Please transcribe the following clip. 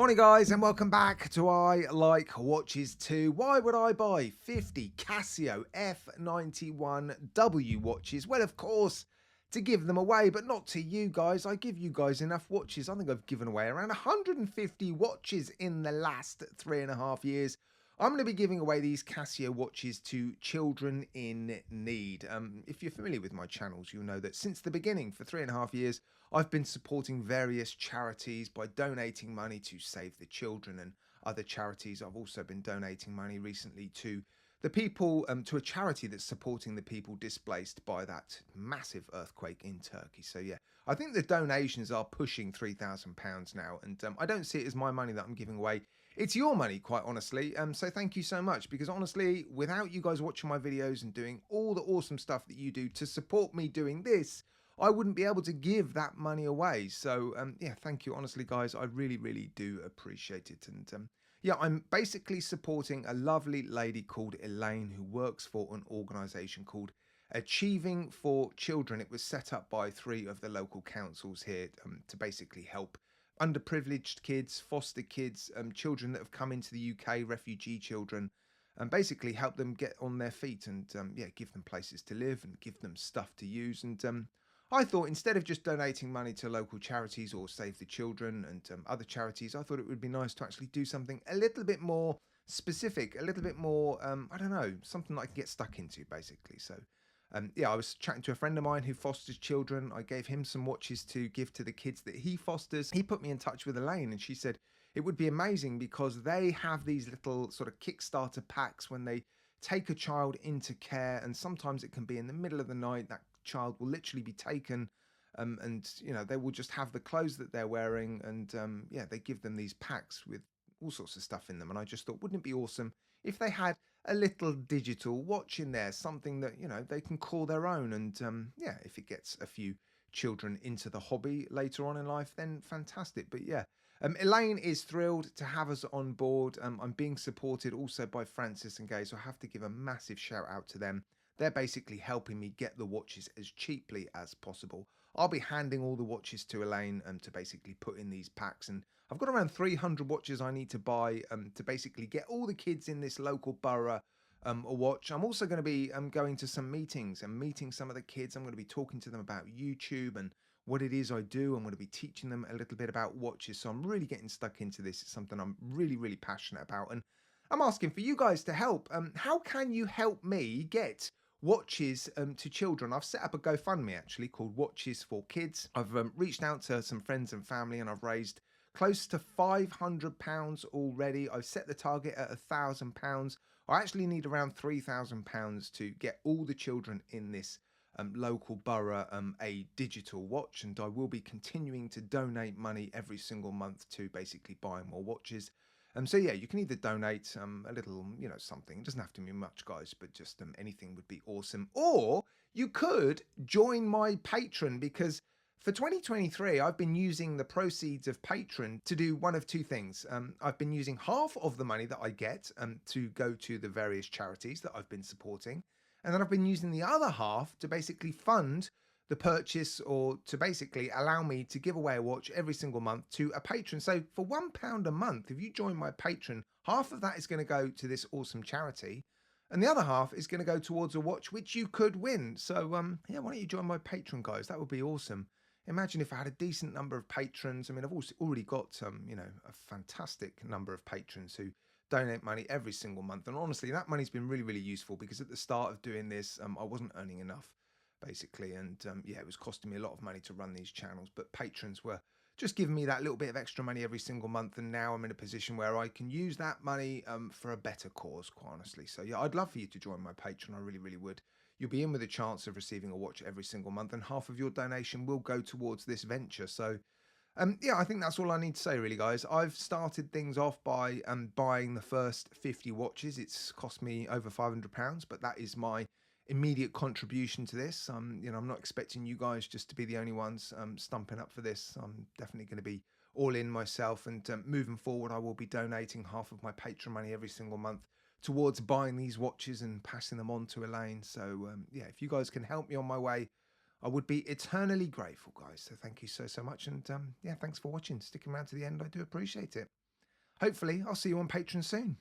Morning guys and welcome back to I Like Watches Too. Why would I buy 50 Casio F91W watches? Well, of course, to give them away, but not to you guys. I give you guys enough watches. I think I've given away around 150 watches in the last 3.5 years. I'm going to be giving away these Casio watches to children in need. If you're familiar with my channels, you'll know that since the beginning, for 3.5 years, I've been supporting various charities by donating money to Save the Children and other charities. I've also been donating money recently to the people, to a charity that's supporting the people displaced by that massive earthquake in Turkey. So yeah, I think the donations are pushing £3,000 now, and I don't see it as my money that I'm giving away. It's your money, quite honestly. So thank you so much, because honestly, without you guys watching my videos and doing all the awesome stuff that you do to support me doing this, I wouldn't be able to give that money away. So yeah, thank you, honestly, guys. I really, really do appreciate it. And yeah, I'm basically supporting a lovely lady called Elaine who works for an organization called Achieving for Children. It was set up by 3 of the local councils here to basically help underprivileged kids, foster kids, children that have come into the UK, refugee children, and basically help them get on their feet and yeah, give them places to live and give them stuff to use. And I thought, instead of just donating money to local charities or Save the Children and other charities, I thought it would be nice to actually do something a little bit more specific, a little bit more, I don't know, something that I can get stuck into, basically. So yeah, I was chatting to a friend of mine who fosters children. I gave him some watches to give to the kids that he fosters. He put me in touch with Elaine, and she said it would be amazing because they have these little sort of Kickstarter packs when they take a child into care, and sometimes it can be in the middle of the night. That child will literally be taken, and you know, they will just have the clothes that they're wearing, and yeah, they give them these packs with all sorts of stuff in them. And I just thought, wouldn't it be awesome if they had a little digital watch in there, something that, you know, they can call their own. And yeah, if it gets a few children into the hobby later on in life, then fantastic. But yeah, Elaine is thrilled to have us on board. I'm being supported also by Francis and Gay, so I have to give a massive shout out to them. They're basically helping me get the watches as cheaply as possible. I'll be handing all the watches to Elaine to basically put in these packs, and I've got around 300 watches I need to buy to basically get all the kids in this local borough a watch. I'm also going to be going to some meetings and meeting some of the kids. I'm going to be talking to them about YouTube and what it is I do. I'm going to be teaching them a little bit about watches. So I'm really getting stuck into this. It's something I'm really, really passionate about. And I'm asking for you guys to help. How can you help me get watches to children? I've set up a GoFundMe actually called Watches for Kids. I've reached out to some friends and family, and I've raised close to £500 already. I've set the target at £1,000. I actually need around £3,000 to get all the children in this local borough a digital watch, and I will be continuing to donate money every single month to basically buy more watches. So yeah, you can either donate a little, you know, something. It doesn't have to be much, guys, but just anything would be awesome. Or you could join my Patreon, because for 2023, I've been using the proceeds of Patreon to do one of 2 things. I've been using half of the money that I get to go to the various charities that I've been supporting. And then I've been using the other half to basically fund the purchase, or to basically allow me to give away a watch every single month to a patron. So for £1 a month, if you join my Patreon, half of that is going to go to this awesome charity, and the other half is going to go towards a watch which you could win. So yeah, why don't you join my Patreon, guys? That would be awesome. Imagine if I had a decent number of patrons. I mean, I've also already got you know, a fantastic number of patrons who donate money every single month, and honestly, that money's been really, really useful, because at the start of doing this, I wasn't earning enough, basically, and yeah, it was costing me a lot of money to run these channels. But patrons were just giving me that little bit of extra money every single month, and now I'm in a position where I can use that money for a better cause, quite honestly. So yeah, I'd love for you to join my Patreon. I really, really would. You'll be in with a chance of receiving a watch every single month, and half of your donation will go towards this venture. So yeah, I think that's all I need to say, really, guys. I've started things off by buying the first 50 watches. It's cost me over £500, but that is my immediate contribution to this. You know, I'm not expecting you guys just to be the only ones stumping up for this. I'm definitely going to be all in myself, and moving forward, I will be donating half of my Patreon money every single month towards buying these watches and passing them on to Elaine. So yeah, if you guys can help me on my way, I would be eternally grateful, guys. So thank you so much, and yeah, thanks for watching, sticking around to the end. I do appreciate it. Hopefully, I'll see you on Patreon soon.